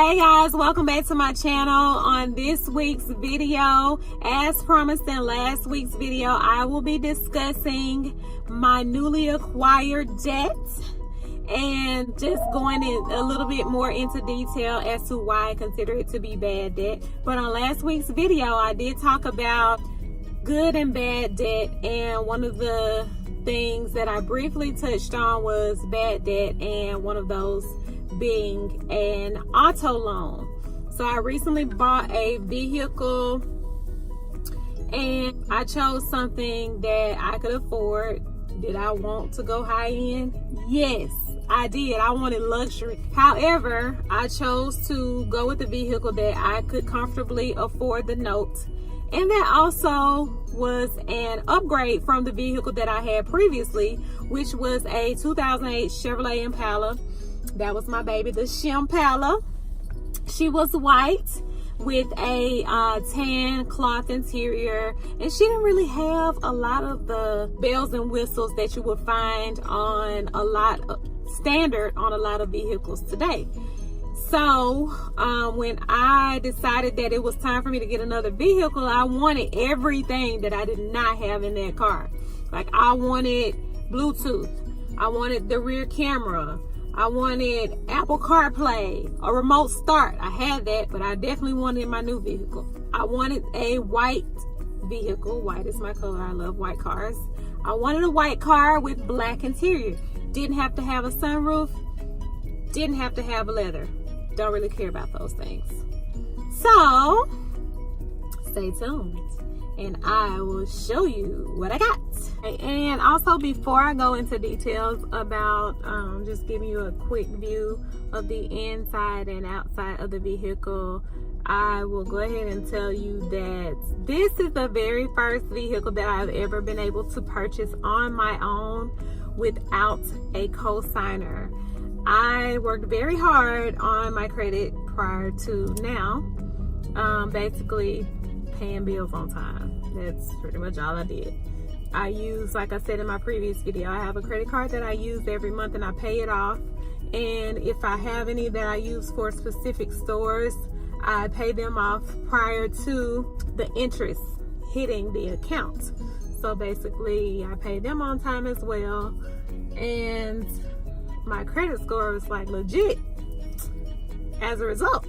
Hey guys, welcome back to my channel. On this week's video, as promised in last week's video, I will be discussing my newly acquired debt and just going in a little bit more into detail as to why I consider it to be bad debt. But on last week's video, I did talk about good and bad debt, and one of the things that I briefly touched on was bad debt, and one of those being an auto loan. So I recently bought a vehicle and I chose something that I could afford. Did I want to go high end? Yes, I did. I wanted luxury. However, I chose to go with the vehicle that I could comfortably afford the note. And that also was an upgrade from the vehicle that I had previously, which was a 2008 Chevrolet Impala. That was my baby, the Shimpala. She was white with a tan cloth interior, and she didn't really have a lot of the bells and whistles that you would find on a lot of standard on a lot of vehicles today. So when I decided that it was time for me to get another vehicle, I wanted everything that I did not have in that car. Like, I wanted Bluetooth, I wanted the rear camera, I wanted Apple CarPlay, a remote start. I had that, but I definitely wanted my new vehicle. I wanted a white vehicle. White is my color. I love white cars. I wanted a white car with black interior. Didn't have to have a sunroof. Didn't have to have leather. Don't really care about those things. So, stay tuned and I will show you what I got. And also, before I go into details about just giving you a quick view of the inside and outside of the vehicle, I will go ahead and tell you that this is the very first vehicle that I've ever been able to purchase on my own without a co-signer. I worked very hard on my credit prior to now, basically paying bills on time. That's pretty much all I did. I use, like I said in my previous video, I have a credit card that I use every month and I pay it off. And if I have any that I use for specific stores, I pay them off prior to the interest hitting the account. So basically, I pay them on time as well. And my credit score is like legit as a result.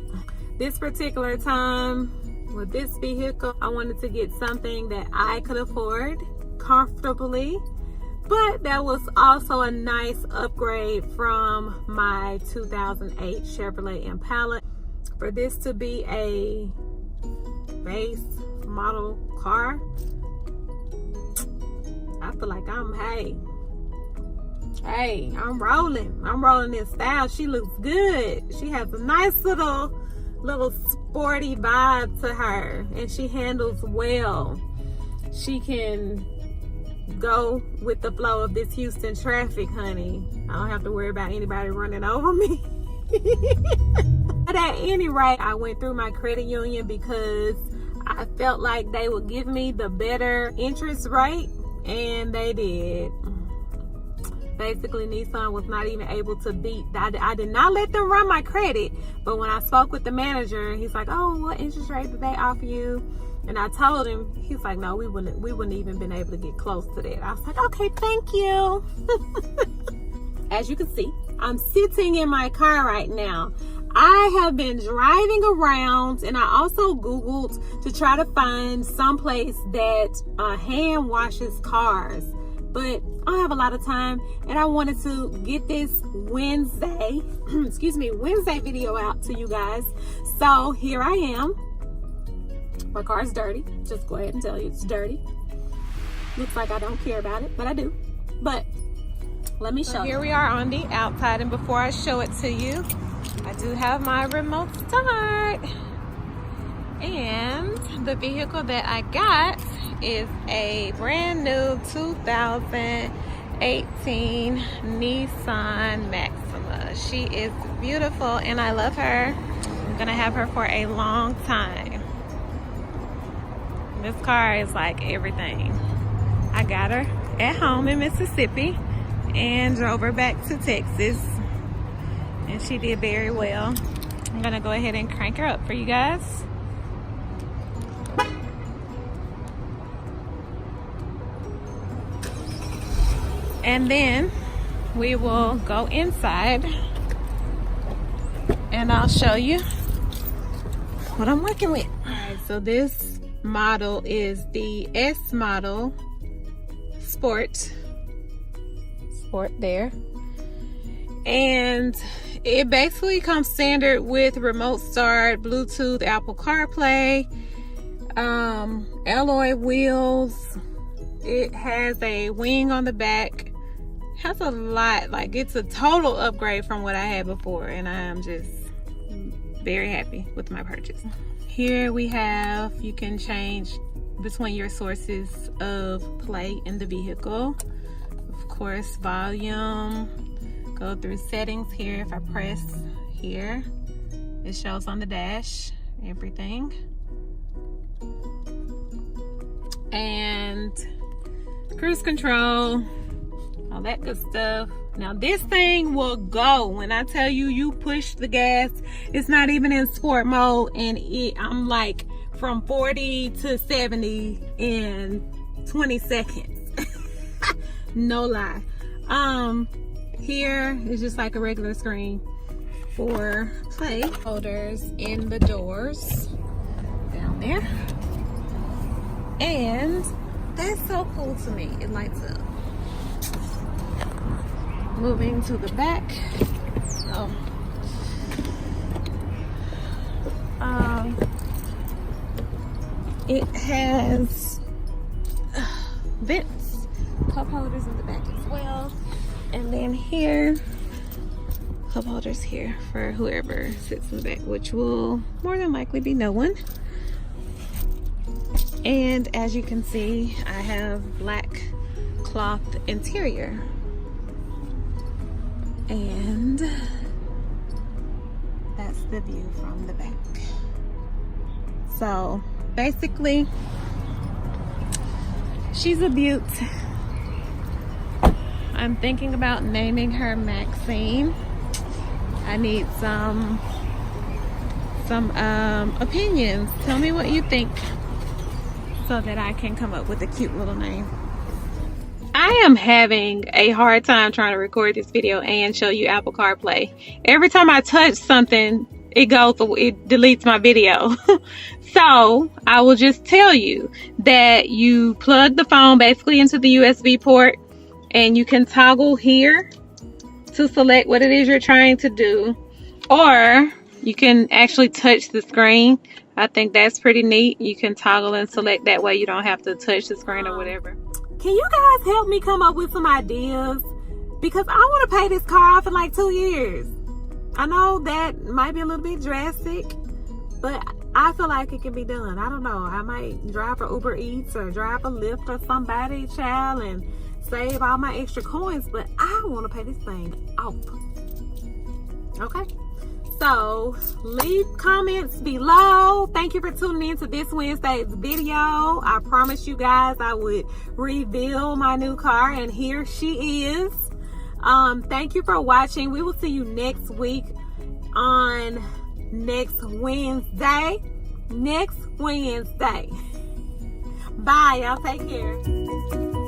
This particular time with this vehicle, I wanted to get something that I could afford comfortably, but that was also a nice upgrade from my 2008 Chevrolet Impala. For this to be a base model car, I feel like I'm rolling in style. She looks good. She has a nice little sporty vibe to her, and she handles well. She can go with the flow of this Houston traffic, honey. I don't have to worry about anybody running over me. But at any rate, I went through my credit union because I felt like they would give me the better interest rate, and they did. Basically, Nissan was not even able to beat. I did not let them run my credit, but when I spoke with the manager, he's like, "Oh, what interest rate did they offer you?" And I told him, he's like, "No, we wouldn't even been able to get close to that." I was like, "Okay, thank you." As you can see, I'm sitting in my car right now. I have been driving around, and I also Googled to try to find someplace that hand washes cars. But I don't have a lot of time, and I wanted to get this Wednesday, Wednesday video out to you guys. So here I am. My car is dirty. Just go ahead and tell you it's dirty. Looks like I don't care about it, but I do. But let me show you. Here we are on the outside, and before I show it to you, I do have my remote start. And the vehicle that I got is a brand new 2018 Nissan Maxima. She is beautiful and I love her. I'm gonna have her for a long time. This car is like everything. I got her at home in Mississippi and drove her back to Texas, and she did very well. I'm gonna go ahead and crank her up for you guys. And then we will go inside and I'll show you what I'm working with. Alright, so this model is the S model Sport there. And it basically comes standard with remote start, Bluetooth, Apple CarPlay, alloy wheels. It has a wing on the back. Has a lot, like it's a total upgrade from what I had before, and I am just very happy with my purchase. Here we have, you can change between your sources of play in the vehicle. Of course, volume, go through settings here. If I press here, it shows on the dash everything. And cruise control, all that good stuff. Now this thing will go when I tell you, you push the gas. It's not even in sport mode, and I'm like from 40 to 70 in 20 seconds. No lie. Here is just like a regular screen for play. Holders in the doors down there, and that's so cool to me. It lights up. Moving to the back. It has vents, cup holders in the back as well. And then here, cup holders here for whoever sits in the back, which will more than likely be no one. And as you can see, I have black cloth interior. And that's the view from the back. So basically, she's a beaut. I'm thinking about naming her Maxine. I need some opinions. Tell me what you think so that I can come up with a cute little name. I am having a hard time trying to record this video and show you Apple CarPlay. Every time I touch something, it deletes my video. So I will just tell you that you plug the phone basically into the USB port, and you can toggle here to select what it is you're trying to do, or you can actually touch the screen. I think that's pretty neat. You can toggle and select that way. You don't have to touch the screen or whatever. Can you guys help me come up with some ideas? Because I want to pay this car off in like 2 years. I know that might be a little bit drastic, but I feel like it can be done. I don't know. I might drive for Uber Eats or drive a Lyft or somebody, child, and save all my extra coins, but I want to pay this thing off. Okay? So leave comments below. Thank you for tuning in to this Wednesday's video. I promised you guys I would reveal my new car, and here she is. Thank you for watching. We will see you next week on next Wednesday. Bye, y'all. Take care.